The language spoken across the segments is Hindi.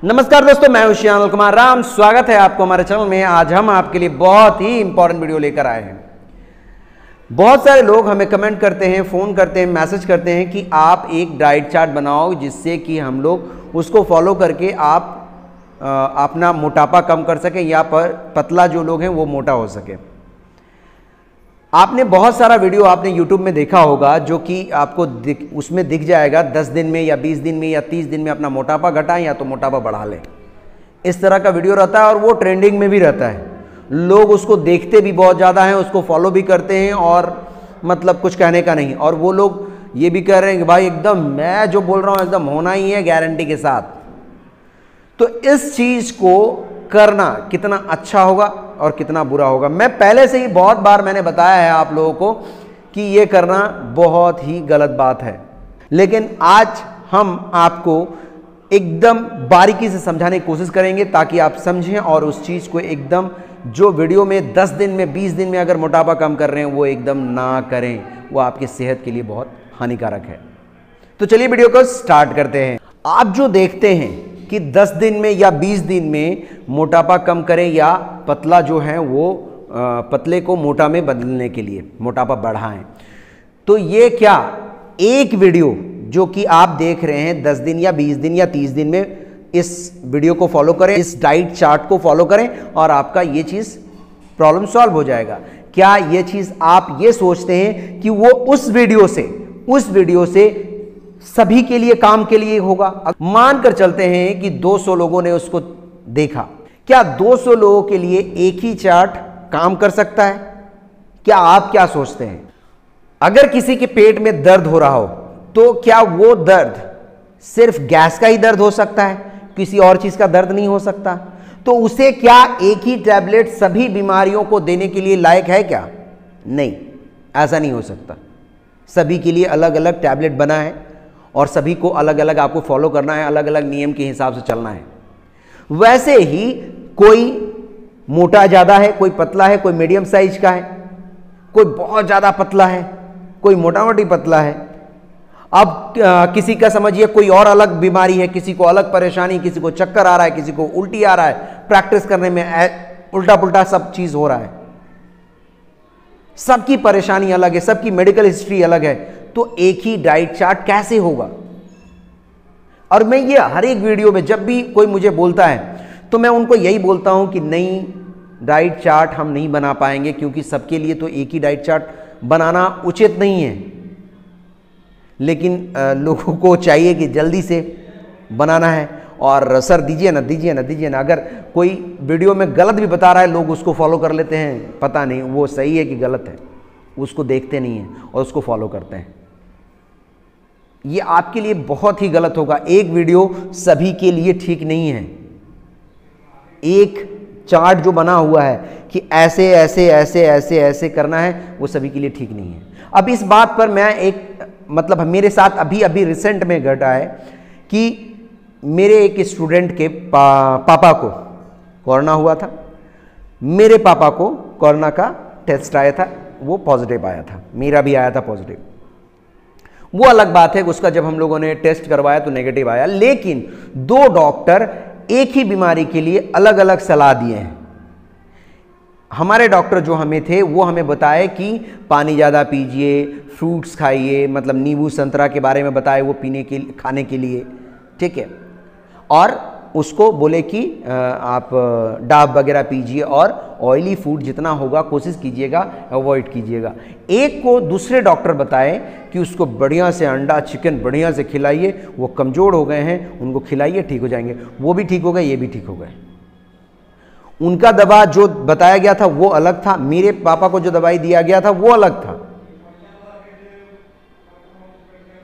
नमस्कार दोस्तों, मैं हूं अनिल कुमार राम। स्वागत है आपको हमारे चैनल में। आज हम आपके लिए बहुत ही इंपॉर्टेंट वीडियो लेकर आए हैं। बहुत सारे लोग हमें कमेंट करते हैं, फ़ोन करते हैं, मैसेज करते हैं कि आप एक डाइट चार्ट बनाओ जिससे कि हम लोग उसको फॉलो करके आप अपना मोटापा कम कर सकें या पतला जो लोग हैं वो मोटा हो सके। आपने बहुत सारा वीडियो आपने YouTube में देखा होगा जो कि आपको उसमें दिख जाएगा 10 दिन में या 20 दिन में या 30 दिन में अपना मोटापा घटाएं या तो मोटापा बढ़ा लें। इस तरह का वीडियो रहता है और वो ट्रेंडिंग में भी रहता है। लोग उसको देखते भी बहुत ज़्यादा हैं, उसको फॉलो भी करते हैं और मतलब कुछ कहने का नहीं। और वो लोग ये भी कह रहे हैं कि भाई एकदम मैं जो बोल रहा हूँ एकदम होना ही है गारंटी के साथ। तो इस चीज़ को करना कितना अच्छा होगा और कितना बुरा होगा, मैं पहले से ही बहुत बार मैंने बताया है आप लोगों को कि ये करना बहुत ही गलत बात है। लेकिन आज हम आपको एकदम बारीकी से समझाने की कोशिश करेंगे ताकि आप समझें और उस चीज़ को एकदम जो वीडियो में 10 दिन में 20 दिन में अगर मोटापा कम कर रहे हैं वो एकदम ना करें, वो आपकी सेहत के लिए बहुत हानिकारक है। तो चलिए वीडियो को स्टार्ट करते हैं। आप जो देखते हैं कि 10 दिन में या 20 दिन में मोटापा कम करें या पतला जो है वो पतले को मोटा में बदलने के लिए मोटापा बढ़ाएं, तो ये क्या एक वीडियो जो कि आप देख रहे हैं 10 दिन या 20 दिन या 30 दिन में, इस वीडियो को फॉलो करें, इस डाइट चार्ट को फॉलो करें और आपका ये चीज़ प्रॉब्लम सॉल्व हो जाएगा। क्या ये चीज़ आप ये सोचते हैं कि वो उस वीडियो से सभी के लिए काम के लिए होगा? मानकर चलते हैं कि 200 लोगों ने उसको देखा, क्या 200 लोगों के लिए एक ही चार्ट काम कर सकता है? क्या आप क्या सोचते हैं? अगर किसी के पेट में दर्द हो रहा हो तो क्या वो दर्द सिर्फ गैस का ही दर्द हो सकता है, किसी और चीज का दर्द नहीं हो सकता? तो उसे क्या एक ही टैबलेट सभी बीमारियों को देने के लिए लायक है क्या? नहीं, ऐसा नहीं हो सकता। सभी के लिए अलग अलग टैबलेट बना है और सभी को अलग अलग आपको फॉलो करना है, अलग अलग नियम के हिसाब से चलना है। वैसे ही कोई मोटा ज़्यादा है, कोई पतला है, कोई मीडियम साइज का है, कोई बहुत ज़्यादा पतला है, कोई मोटा मोटी पतला है। अब किसी का समझिए कोई और अलग बीमारी है, किसी को अलग परेशानी, किसी को चक्कर आ रहा है, किसी को उल्टी आ रहा है, प्रैक्टिस करने में उल्टा पुल्टा सब चीज़ हो रहा है। सबकी परेशानी अलग है, सबकी मेडिकल हिस्ट्री अलग है, तो एक ही डाइट चार्ट कैसे होगा? और मैं ये हर एक वीडियो में जब भी कोई मुझे बोलता है तो मैं उनको यही बोलता हूं कि नहीं, डाइट चार्ट हम नहीं बना पाएंगे क्योंकि सबके लिए तो एक ही डाइट चार्ट बनाना उचित नहीं है। लेकिन लोगों को चाहिए कि जल्दी से बनाना है और सर दीजिए ना दीजिए ना दीजिए ना। अगर कोई वीडियो में गलत भी बता रहा है लोग उसको फॉलो कर लेते हैं, पता नहीं वो सही है कि गलत है, उसको देखते नहीं हैं और उसको फॉलो करते हैं। ये आपके लिए बहुत ही गलत होगा। एक वीडियो सभी के लिए ठीक नहीं है। एक चार्ट जो बना हुआ है कि ऐसे ऐसे ऐसे ऐसे ऐसे करना है, वो सभी के लिए ठीक नहीं है। अब इस बात पर मैं मतलब मेरे साथ अभी अभी रिसेंट में घटा है कि मेरे एक स्टूडेंट के पापा को कोरोना हुआ था। मेरे पापा को कोरोना का टेस्ट आया था, वो पॉजिटिव आया था, मेरा भी आया था पॉजिटिव। वो अलग बात है, उसका जब हम लोगों ने टेस्ट करवाया तो नेगेटिव आया। लेकिन 2 डॉक्टर एक ही बीमारी के लिए अलग अलग सलाह दिए हैं। हमारे डॉक्टर जो हमें थे वो हमें बताए कि पानी ज़्यादा पीजिए, फ्रूट्स खाइए, मतलब नींबू संतरा के बारे में बताए वो खाने के लिए, ठीक है। और उसको बोले कि आप डाब वगैरह पीजिए और ऑयली फूड जितना होगा कोशिश कीजिएगा अवॉइड कीजिएगा। एक को दूसरे डॉक्टर बताए कि उसको बढ़िया से अंडा चिकन बढ़िया से खिलाइए, वो कमज़ोर हो गए हैं, उनको खिलाइए ठीक हो जाएंगे। वो भी ठीक हो गए, ये भी ठीक हो गए। उनका दवा जो बताया गया था वो अलग था, मेरे पापा को जो दवाई दिया गया था वो अलग था,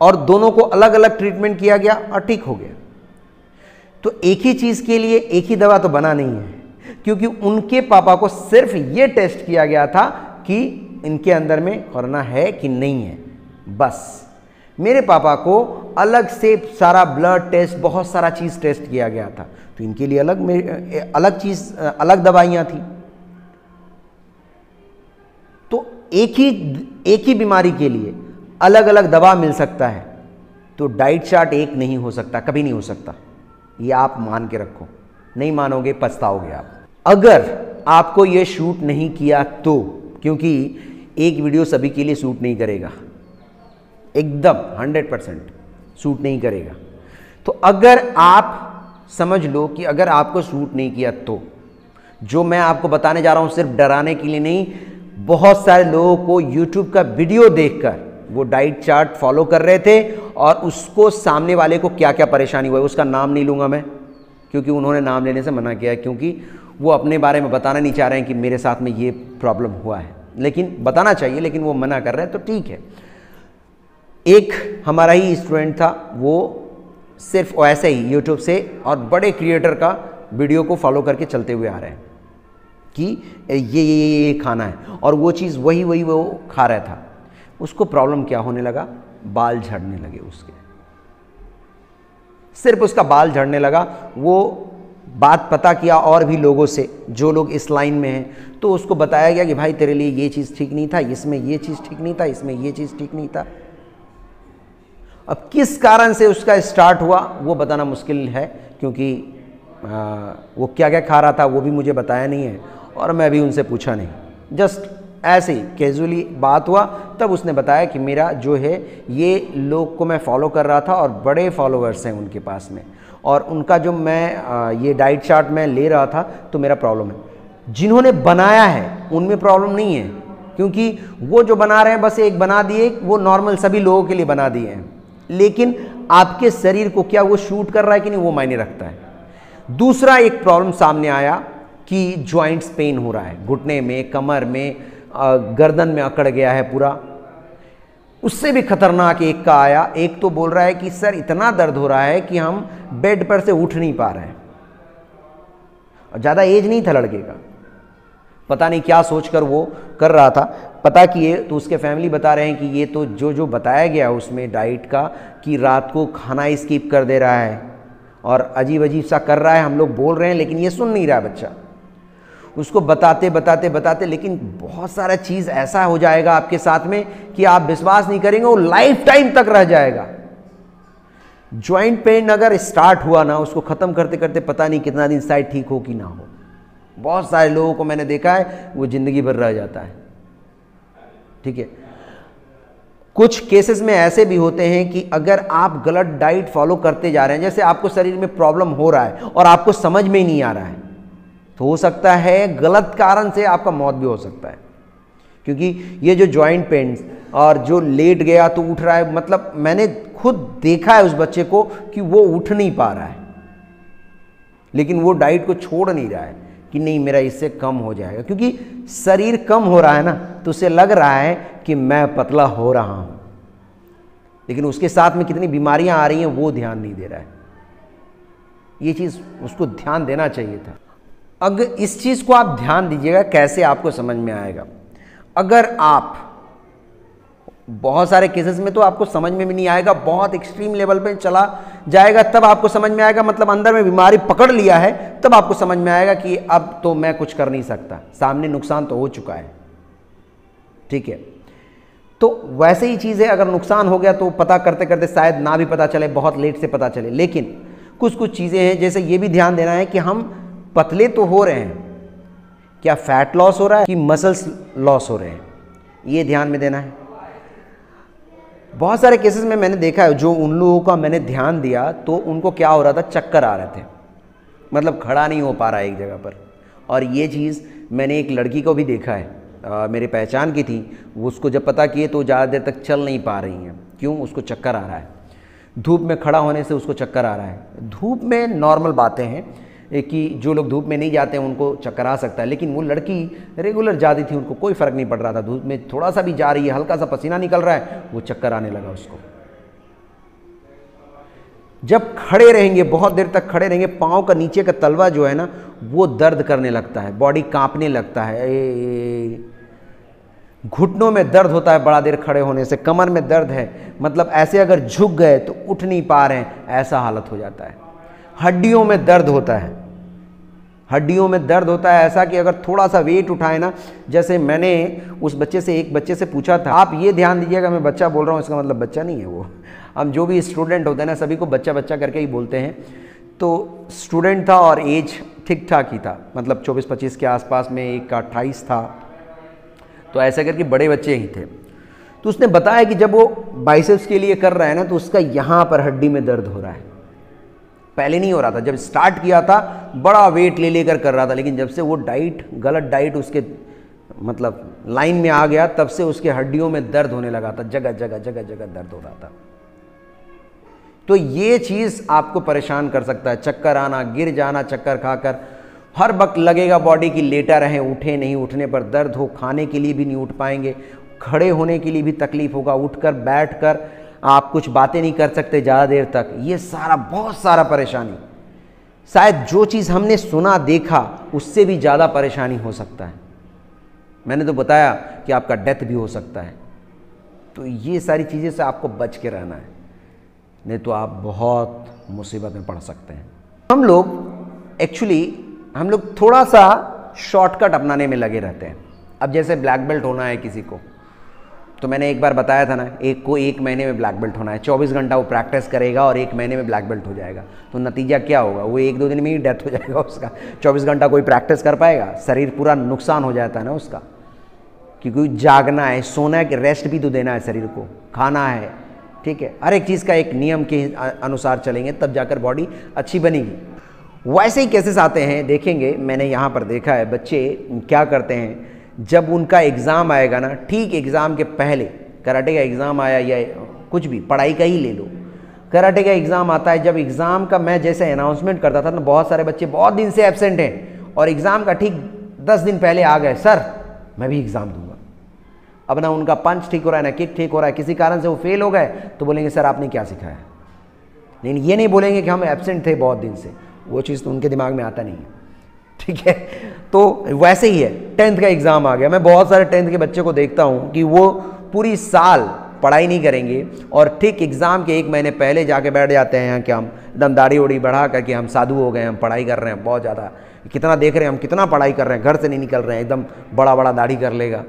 और दोनों को अलग अलग ट्रीटमेंट किया गया और ठीक हो गया। तो एक ही चीज़ के लिए एक ही दवा तो बना नहीं है, क्योंकि उनके पापा को सिर्फ ये टेस्ट किया गया था कि इनके अंदर में कोरोना है कि नहीं है, बस। मेरे पापा को अलग से सारा ब्लड टेस्ट, बहुत सारा चीज़ टेस्ट किया गया था, तो इनके लिए अलग चीज़, अलग दवाइयाँ थी। तो एक ही बीमारी के लिए अलग अलग दवा मिल सकता है, तो डाइट चार्ट एक नहीं हो सकता, कभी नहीं हो सकता। ये आप मान के रखो, नहीं मानोगे पछताओगे आप। अगर आपको ये शूट नहीं किया तो, क्योंकि एक वीडियो सभी के लिए शूट नहीं करेगा, एकदम 100% शूट नहीं करेगा। तो अगर आप समझ लो कि अगर आपको शूट नहीं किया तो जो मैं आपको बताने जा रहा हूं सिर्फ डराने के लिए नहीं, बहुत सारे लोगों को YouTube का वीडियो देखकर वो डाइट चार्ट फॉलो कर रहे थे और उसको सामने वाले को क्या क्या परेशानी हुआ है, उसका नाम नहीं लूँगा मैं, क्योंकि उन्होंने नाम लेने से मना किया है, क्योंकि वो अपने बारे में बताना नहीं चाह रहे हैं कि मेरे साथ में ये प्रॉब्लम हुआ है, लेकिन बताना चाहिए, लेकिन वो मना कर रहे हैं, तो ठीक है। एक हमारा ही स्टूडेंट था, वो सिर्फ ऐसे ही यूट्यूब से और बड़े क्रिएटर का वीडियो को फॉलो करके चलते हुए आ रहे हैं कि ये खाना है, और वो चीज़ वही वो खा रहा था। उसको प्रॉब्लम क्या होने लगा, बाल झड़ने लगे उसके, सिर्फ उसका बाल झड़ने लगा। वो बात पता किया और भी लोगों से जो लोग इस लाइन में हैं, तो उसको बताया गया कि भाई तेरे लिए ये चीज़ ठीक नहीं था, इसमें ये चीज़ ठीक नहीं था, इसमें ये चीज़ ठीक नहीं था। अब किस कारण से उसका स्टार्ट हुआ वो बताना मुश्किल है, क्योंकि वो क्या क्या खा रहा था वो भी मुझे बताया नहीं है और मैं भी उनसे पूछा नहीं। जस्ट ऐसे ही कैजुअली बात हुआ, तब उसने बताया कि मेरा जो है ये लोग को मैं फॉलो कर रहा था और बड़े फॉलोअर्स हैं उनके पास में, और उनका जो मैं ये डाइट चार्ट में ले रहा था तो मेरा प्रॉब्लम है। जिन्होंने बनाया है उनमें प्रॉब्लम नहीं है, क्योंकि वो जो बना रहे हैं बस एक बना दिए, वो नॉर्मल सभी लोगों के लिए बना दिए हैं, लेकिन आपके शरीर को क्या वो शूट कर रहा है कि नहीं वो मायने रखता है। दूसरा एक प्रॉब्लम सामने आया कि जॉइंट्स पेन हो रहा है, घुटने में, कमर में, गर्दन में अकड़ गया है पूरा। उससे भी खतरनाक एक का आया, एक तो बोल रहा है कि सर इतना दर्द हो रहा है कि हम बेड पर से उठ नहीं पा रहे हैं, और ज़्यादा एज नहीं था लड़के का, पता नहीं क्या सोचकर वो कर रहा था। पता किए तो उसके फैमिली बता रहे हैं कि ये तो जो बताया गया उसमें डाइट का, कि रात को खाना स्किप कर दे रहा है और अजीब अजीब सा कर रहा है, हम लोग बोल रहे हैं लेकिन ये सुन नहीं रहा बच्चा। उसको बताते, लेकिन बहुत सारा चीज़ ऐसा हो जाएगा आपके साथ में कि आप विश्वास नहीं करेंगे, वो लाइफ टाइम तक रह जाएगा। जॉइंट पेन अगर स्टार्ट हुआ ना, उसको ख़त्म करते करते पता नहीं कितना दिन शायद ठीक हो कि ना हो। बहुत सारे लोगों को मैंने देखा है वो ज़िंदगी भर रह जाता है, ठीक है। कुछ केसेस में ऐसे भी होते हैं कि अगर आप गलत डाइट फॉलो करते जा रहे हैं, जैसे आपको शरीर में प्रॉब्लम हो रहा है और आपको समझ में ही नहीं आ रहा है, तो हो सकता है गलत कारण से आपका मौत भी हो सकता है। क्योंकि ये जो जॉइंट पेन्स और जो लेट गया तो उठ रहा है, मतलब मैंने खुद देखा है उस बच्चे को कि वो उठ नहीं पा रहा है, लेकिन वो डाइट को छोड़ नहीं रहा है कि नहीं मेरा इससे कम हो जाएगा, क्योंकि शरीर कम हो रहा है ना, तो उसे लग रहा है कि मैं पतला हो रहा हूं, लेकिन उसके साथ में कितनी बीमारियां आ रही हैं वो ध्यान नहीं दे रहा है। ये चीज़ उसको ध्यान देना चाहिए था। अगर इस चीज़ को आप ध्यान दीजिएगा, कैसे आपको समझ में आएगा। अगर आप बहुत सारे केसेस में तो आपको समझ में भी नहीं आएगा, बहुत एक्सट्रीम लेवल पे चला जाएगा तब आपको समझ में आएगा, मतलब अंदर में बीमारी पकड़ लिया है तब आपको समझ में आएगा कि अब तो मैं कुछ कर नहीं सकता, सामने नुकसान तो हो चुका है, ठीक है। तो वैसे ही चीज़ है, अगर नुकसान हो गया तो पता करते करते शायद ना भी पता चले, बहुत लेट से पता चले। लेकिन कुछ चीज़ें हैं, जैसे ये भी ध्यान देना है कि हम पतले तो हो रहे हैं, क्या फैट लॉस हो रहा है कि मसल्स लॉस हो रहे हैं, ये ध्यान में देना है। बहुत सारे केसेस में मैंने देखा है, जो उन लोगों का मैंने ध्यान दिया तो उनको क्या हो रहा था, चक्कर आ रहे थे, मतलब खड़ा नहीं हो पा रहा है एक जगह पर। और ये चीज़ मैंने एक लड़की को भी देखा है, मेरी पहचान की थी, उसको जब पता किए तो ज़्यादा देर तक चल नहीं पा रही हैं। क्यों? उसको चक्कर आ रहा है, धूप में खड़ा होने से उसको चक्कर आ रहा है। धूप में नॉर्मल बातें हैं कि जो लोग धूप में नहीं जाते हैं उनको चक्कर आ सकता है, लेकिन वो लड़की रेगुलर जाती थी, उनको कोई फ़र्क नहीं पड़ रहा था, धूप में थोड़ा सा भी जा रही है, हल्का सा पसीना निकल रहा है, वो चक्कर आने लगा उसको। जब खड़े रहेंगे, बहुत देर तक खड़े रहेंगे, पाँव का नीचे का तलवा जो है ना वो दर्द करने लगता है, बॉडी कांपने लगता है, घुटनों में दर्द होता है बड़ा देर खड़े होने से, कमर में दर्द है, मतलब ऐसे अगर झुक गए तो उठ नहीं पा रहे हैं, ऐसा हालत हो जाता है। हड्डियों में दर्द होता है, हड्डियों में दर्द होता है ऐसा कि अगर थोड़ा सा वेट उठाए ना, जैसे मैंने उस बच्चे से, एक बच्चे से पूछा था, आप ये ध्यान दीजिएगा मैं बच्चा बोल रहा हूँ, इसका मतलब बच्चा नहीं है वो, हम जो भी स्टूडेंट होते हैं ना सभी को बच्चा बच्चा करके ही बोलते हैं। तो स्टूडेंट था और एज ठीक ठाक ही था, मतलब 24-25 के आसपास में, एक का 28 था, तो ऐसा करके बड़े बच्चे ही थे। तो उसने बताया कि जब वो बाइसेप्स के लिए कर रहा है ना, तो उसका यहाँ पर हड्डी में दर्द हो रहा है। पहले नहीं हो रहा था, जब स्टार्ट किया था बड़ा वेट ले लेकर कर रहा था, लेकिन जब से वो गलत डाइट उसके मतलब लाइन में आ गया, तब से उसके हड्डियों में दर्द होने लगा था, जगह जगह जगह जगह दर्द हो रहा था। तो ये चीज़ आपको परेशान कर सकता है, चक्कर आना, गिर जाना चक्कर खाकर, हर वक्त लगेगा बॉडी की लेटा रहें, उठे नहीं, उठने पर दर्द हो, खाने के लिए भी नहीं उठ पाएंगे, खड़े होने के लिए भी तकलीफ होगा, उठकर बैठकर आप कुछ बातें नहीं कर सकते ज़्यादा देर तक। ये सारा बहुत सारा परेशानी, शायद जो चीज़ हमने सुना देखा उससे भी ज़्यादा परेशानी हो सकता है। मैंने तो बताया कि आपका डेथ भी हो सकता है। तो ये सारी चीज़ें से आपको बच के रहना है, नहीं तो आप बहुत मुसीबत में पड़ सकते हैं। हम लोग थोड़ा सा शॉर्टकट अपनाने में लगे रहते हैं। अब जैसे ब्लैक बेल्ट होना है किसी को, तो मैंने एक बार बताया था ना, एक को 1 महीने में ब्लैक बेल्ट होना है, 24 घंटा वो प्रैक्टिस करेगा और 1 महीने में ब्लैक बेल्ट हो जाएगा। तो नतीजा क्या होगा, वो 1-2 दिन में ही डेथ हो जाएगा उसका। 24 घंटा कोई प्रैक्टिस कर पाएगा? शरीर पूरा नुकसान हो जाता है ना उसका, क्योंकि जागना है, सोना है, रेस्ट भी तो देना है शरीर को, खाना है, ठीक है। हर एक चीज़ का एक नियम के अनुसार चलेंगे तब जाकर बॉडी अच्छी बनेगी। वैसे ही केसेस आते हैं, देखेंगे, मैंने यहाँ पर देखा है, बच्चे क्या करते हैं, जब उनका एग्ज़ाम आएगा ना, ठीक एग्ज़ाम के पहले, कराटे का एग्ज़ाम आया या कुछ भी पढ़ाई का ही ले लो, कराटे का एग्ज़ाम आता है, जब एग्ज़ाम का मैं जैसे अनाउंसमेंट करता था ना, बहुत सारे बच्चे बहुत दिन से एब्सेंट हैं और एग्ज़ाम का ठीक 10 दिन पहले आ गए, सर मैं भी एग्ज़ाम दूंगा। अब ना उनका पंच ठीक हो रहा है, ना किक ठीक हो रहा है, किसी कारण से वो फेल हो गए, तो बोलेंगे सर आपने क्या सिखाया। लेकिन ये नहीं बोलेंगे कि हम एब्सेंट थे बहुत दिन से, वो चीज़ तो उनके दिमाग में आता नहीं है, ठीक है। तो वैसे ही है, 10th का एग्ज़ाम आ गया, मैं बहुत सारे 10th के बच्चे को देखता हूँ कि वो पूरी साल पढ़ाई नहीं करेंगे और ठीक एग्ज़ाम के 1 महीने पहले जाके बैठ जाते हैं कि हम एकदम दाढ़ी उड़ी बढ़ा करके हम साधु हो गए, हम पढ़ाई कर रहे हैं बहुत ज़्यादा, कितना देख रहे हैं हम, कितना पढ़ाई कर रहे हैं, घर से नहीं निकल रहे हैं, एकदम बड़ा बड़ा दाढ़ी कर लेगा,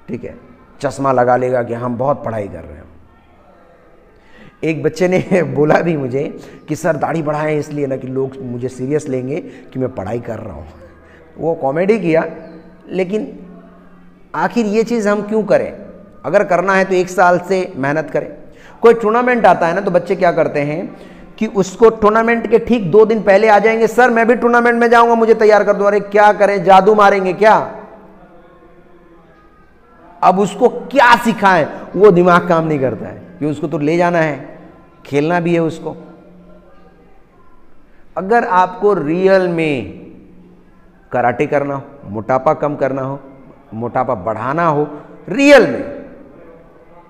ठीक है, चश्मा लगा लेगा कि हम बहुत पढ़ाई कर रहे हैं। एक बच्चे ने बोला भी मुझे कि सर दाढ़ी बढ़ाएं इसलिए ना कि लोग मुझे सीरियस लेंगे कि मैं पढ़ाई कर रहा हूँ। वो कॉमेडी किया, लेकिन आखिर ये चीज़ हम क्यों करें? अगर करना है तो 1 साल से मेहनत करें। कोई टूर्नामेंट आता है ना, तो बच्चे क्या करते हैं कि उसको टूर्नामेंट के ठीक 2 दिन पहले आ जाएंगे, सर मैं भी टूर्नामेंट में जाऊंगा, मुझे तैयार कर दो। अरे क्या करें, जादू मारेंगे क्या? अब उसको क्या सिखाएं, वो दिमाग काम नहीं करता है कि उसको तो ले जाना है, खेलना भी है उसको। अगर आपको रियल में कराटे करना हो, मोटापा कम करना हो, मोटापा बढ़ाना हो रियल में,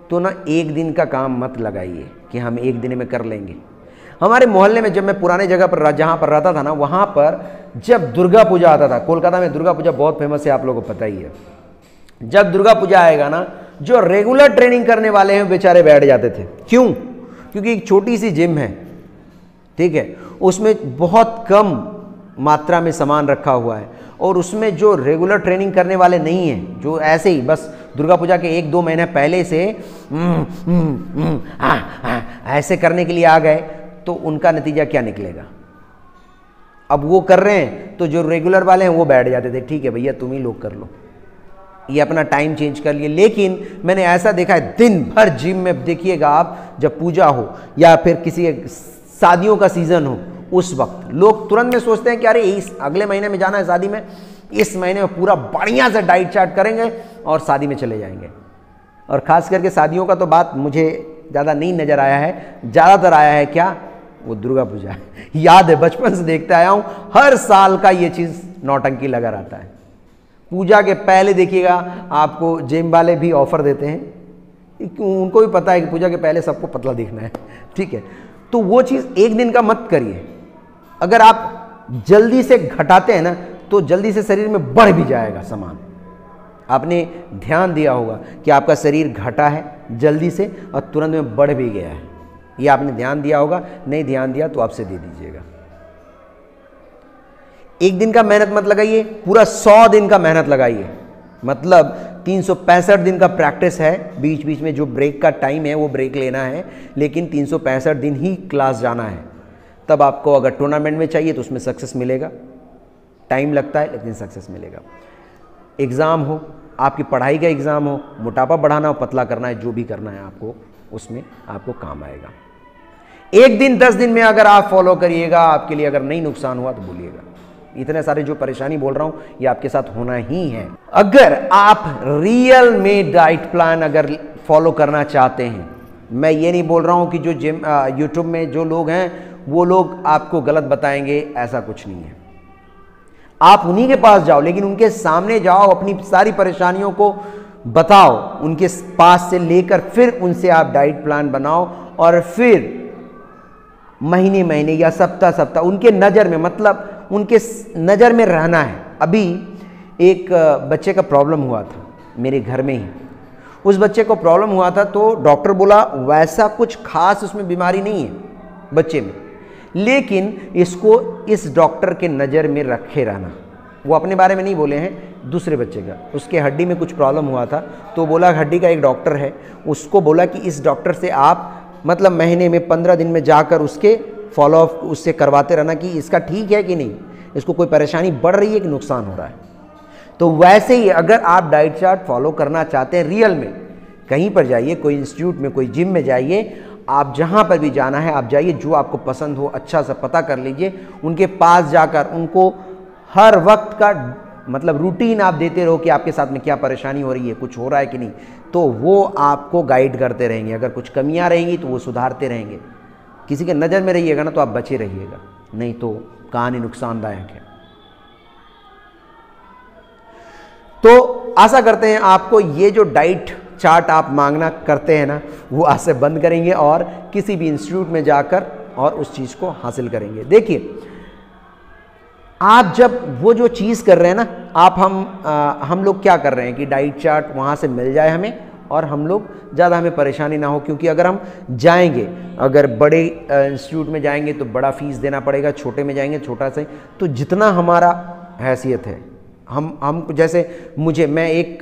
तो ना 1 दिन का काम मत लगाइए कि हम 1 दिन में कर लेंगे। हमारे मोहल्ले में जब मैं पुराने जगह पर जहां पर रहता था ना, वहां पर जब दुर्गा पूजा आता था, कोलकाता में दुर्गा पूजा बहुत फेमस है, आप लोगों को पता ही है। जब दुर्गा पूजा आएगा ना, जो रेगुलर ट्रेनिंग करने वाले हैं बेचारे बैठ जाते थे। क्यों? क्योंकि एक छोटी सी जिम है, ठीक है, उसमें बहुत कम मात्रा में सामान रखा हुआ है, और उसमें जो रेगुलर ट्रेनिंग करने वाले नहीं हैं, जो ऐसे ही बस दुर्गा पूजा के 1-2 महीने पहले से ऐसे करने के लिए आ गए, तो उनका नतीजा क्या निकलेगा? अब वो कर रहे हैं तो जो रेगुलर वाले हैं वो बैठ जाते थे, ठीक है भैया तुम ही लोग कर लो, ये अपना टाइम चेंज कर लिए। लेकिन मैंने ऐसा देखा है, दिन भर जिम में देखिएगा आप, जब पूजा हो या फिर किसी शादियों का सीजन हो, उस वक्त लोग तुरंत में सोचते हैं कि अरे इस अगले महीने में जाना है शादी में, इस महीने में पूरा बढ़िया से डाइट चार्ट करेंगे और शादी में चले जाएंगे। और ख़ास करके शादियों का तो बात मुझे ज़्यादा नहीं नज़र आया है, ज़्यादातर आया है क्या, वो दुर्गा पूजा है। याद है बचपन से देखते आया हूँ, हर साल का ये चीज़ नौटंकी लगा रहता है। पूजा के पहले देखिएगा आपको जिम वाले भी ऑफर देते हैं, उनको भी पता है कि पूजा के पहले सबको पतला दिखना है, ठीक है। तो वो चीज़ 1 दिन का मत करिए। अगर आप जल्दी से घटाते हैं ना, तो जल्दी से शरीर में बढ़ भी जाएगा सामान। आपने ध्यान दिया होगा कि आपका शरीर घटा है जल्दी से और तुरंत में बढ़ भी गया है, ये आपने ध्यान दिया होगा। नहीं ध्यान दिया तो आपसे दे दीजिएगा। 1 दिन का मेहनत मत लगाइए, पूरा 100 दिन का मेहनत लगाइए। मतलब 365 दिन का प्रैक्टिस है, बीच बीच में जो ब्रेक का टाइम है वो ब्रेक लेना है, लेकिन 365 दिन ही क्लास जाना है। तब आपको अगर टूर्नामेंट में चाहिए तो उसमें सक्सेस मिलेगा, टाइम लगता है लेकिन सक्सेस मिलेगा। एग्ज़ाम हो, आपकी पढ़ाई का एग्ज़ाम हो, मोटापा बढ़ाना हो, पतला करना है, जो भी करना है आपको, उसमें आपको काम आएगा। 1 दिन 10 दिन में अगर आप फॉलो करिएगा, आपके लिए अगर नहीं नुकसान हुआ तो बोलिएगा। इतने सारे जो परेशानी बोल रहा हूं ये आपके साथ होना ही है। अगर आप रियल में डाइट प्लान अगर फॉलो करना चाहते हैं, मैं ये नहीं बोल रहा हूं कि जो जिम यूट्यूब में जो लोग हैं वो लोग आपको गलत बताएंगे, ऐसा कुछ नहीं है। आप उन्हीं के पास जाओ, लेकिन उनके सामने जाओ, अपनी सारी परेशानियों को बताओ, उनके पास से लेकर फिर उनसे आप डाइट प्लान बनाओ और फिर महीने महीने या सप्ताह सप्ताह उनके नज़र में, मतलब उनके नज़र में रहना है। अभी एक बच्चे का प्रॉब्लम हुआ था मेरे घर में ही, उस बच्चे को प्रॉब्लम हुआ था तो डॉक्टर बोला वैसा कुछ खास उसमें बीमारी नहीं है बच्चे में, लेकिन इसको इस डॉक्टर के नज़र में रखे रहना। वो अपने बारे में नहीं बोले हैं, दूसरे बच्चे का, उसके हड्डी में कुछ प्रॉब्लम हुआ था तो बोला हड्डी का एक डॉक्टर है, उसको बोला कि इस डॉक्टर से आप मतलब महीने में 15 दिन में जाकर उसके फॉलो अप उससे करवाते रहना कि इसका ठीक है कि नहीं, इसको कोई परेशानी बढ़ रही है कि नुकसान हो रहा है। तो वैसे ही अगर आप डाइट चार्ट फॉलो करना चाहते हैं रियल में, कहीं पर जाइए, कोई इंस्टीट्यूट में, कोई जिम में जाइए, आप जहाँ पर भी जाना है आप जाइए, जो आपको पसंद हो अच्छा सा पता कर लीजिए, उनके पास जाकर उनको हर वक्त का मतलब रूटीन आप देते रहो कि आपके साथ में क्या परेशानी हो रही है, कुछ हो रहा है कि नहीं, तो वो आपको गाइड करते रहेंगे। अगर कुछ कमियां रहेंगी तो वो सुधारते रहेंगे। किसी के नज़र में रहिएगा ना तो आप बचे रहिएगा, नहीं तो कहानी नुकसानदायक है। तो आशा करते हैं आपको ये जो डाइट चार्ट आप मांगना करते हैं ना, वो आज से बंद करेंगे और किसी भी इंस्टीट्यूट में जाकर और उस चीज़ को हासिल करेंगे। देखिए, आप जब वो जो चीज़ कर रहे हैं ना, हम लोग क्या कर रहे हैं कि डाइट चार्ट वहाँ से मिल जाए हमें और हम लोग ज़्यादा हमें परेशानी ना हो, क्योंकि अगर हम जाएंगे, अगर बड़े इंस्टीट्यूट में जाएंगे तो बड़ा फीस देना पड़ेगा, छोटे में जाएंगे छोटा से, तो जितना हमारा हैसियत है, हम जैसे मैं एक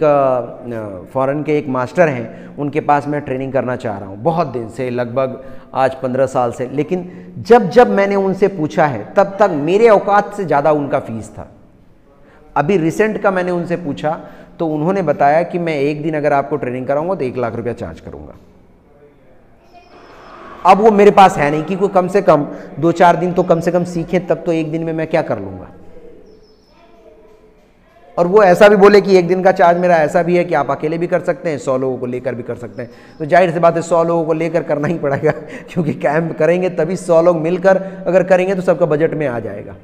फॉरेन के एक मास्टर हैं, उनके पास मैं ट्रेनिंग करना चाह रहा हूँ बहुत दिन से, लगभग आज 15 साल से, लेकिन जब मैंने उनसे पूछा है तब तक मेरे औकात से ज़्यादा उनका फीस था। अभी रिसेंट का मैंने उनसे पूछा तो उन्होंने बताया कि मैं 1 दिन अगर आपको ट्रेनिंग कराऊंगा तो 1 लाख रुपया चार्ज करूंगा। अब वो मेरे पास है नहीं कि कोई कम से कम 2-4 दिन तो कम से कम सीखें, तब तो 1 दिन में मैं क्या कर लूँगा। और वो ऐसा भी बोले कि 1 दिन का चार्ज मेरा ऐसा भी है कि आप अकेले भी कर सकते हैं, 100 लोगों को लेकर भी कर सकते हैं। तो जाहिर सी बात है 100 लोगों को लेकर करना ही पड़ेगा, क्योंकि कैंप करेंगे तभी 100 लोग मिलकर अगर करेंगे तो सबका बजट में आ जाएगा।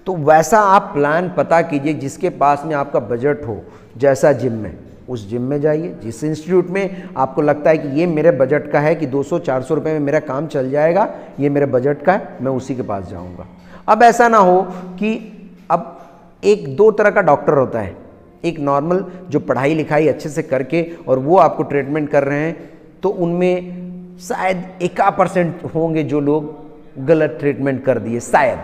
तो वैसा आप प्लान पता कीजिए जिसके पास में आपका बजट हो, जैसा जिम में, उस जिम में जाइए। जिस इंस्टीट्यूट में आपको लगता है कि ये मेरे बजट का है कि 200-400 रुपये में मेरा काम चल जाएगा, ये मेरे बजट का है, मैं उसी के पास जाऊँगा। अब ऐसा ना हो कि अब 1-2 तरह का डॉक्टर होता है, एक नॉर्मल जो पढ़ाई लिखाई अच्छे से करके और वो आपको ट्रीटमेंट कर रहे हैं, तो उनमें शायद 1% होंगे जो लोग गलत ट्रीटमेंट कर दिए, शायद।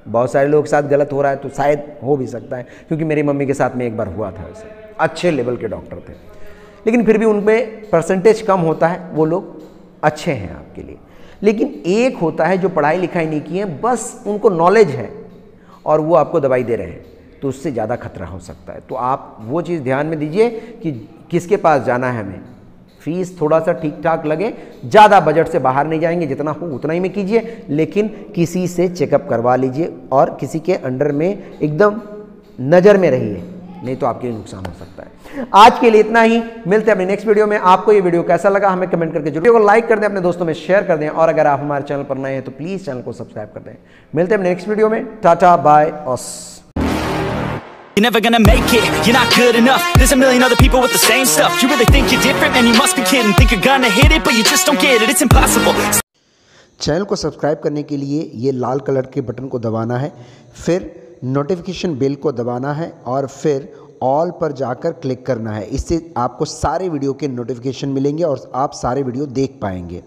बहुत सारे लोग के साथ गलत हो रहा है तो शायद हो भी सकता है, क्योंकि मेरी मम्मी के साथ में एक बार हुआ था ऐसे, अच्छे लेवल के डॉक्टर थे, लेकिन फिर भी उन पर परसेंटेज कम होता है, वो लोग अच्छे हैं आपके लिए। लेकिन एक होता है जो पढ़ाई लिखाई नहीं की है, बस उनको नॉलेज है और वो आपको दवाई दे रहे हैं, तो उससे ज़्यादा खतरा हो सकता है। तो आप वो चीज़ ध्यान में दीजिए कि किसके पास जाना है हमें। फीस थोड़ा सा ठीक ठाक लगे, ज़्यादा बजट से बाहर नहीं जाएंगे, जितना हो उतना ही में कीजिए, लेकिन किसी से चेकअप करवा लीजिए और किसी के अंडर में एकदम नज़र में रहिए, नहीं तो आपके लिए नुकसान हो सकता है। आज के लिए इतना ही, मिलते हैं अपने नेक्स्ट वीडियो में। आपको ये वीडियो कैसा लगा हमें कमेंट करके जरूर, वीडियो को लाइक कर दें, अपने दोस्तों में शेयर कर दें, और अगर आप हमारे चैनल पर नए हैं तो प्लीज़ चैनल को सब्सक्राइब कर दें। मिलते हैं नेक्स्ट वीडियो में। टाटा बाय ऑस। You're never gonna make it, you're not good enough. There's a million other people with the same stuff. You really think you're different? Man, you must be kidding. Think you're gonna hit it, but you just don't get it. It's impossible. Channel को सब्सक्राइब करने के लिए ये लाल कलर के बटन को दबाना है, फिर नोटिफिकेशन बेल को दबाना है और फिर ऑल पर जाकर क्लिक करना है। इससे आपको सारे वीडियो के नोटिफिकेशन मिलेंगे और आप सारे वीडियो देख पाएंगे।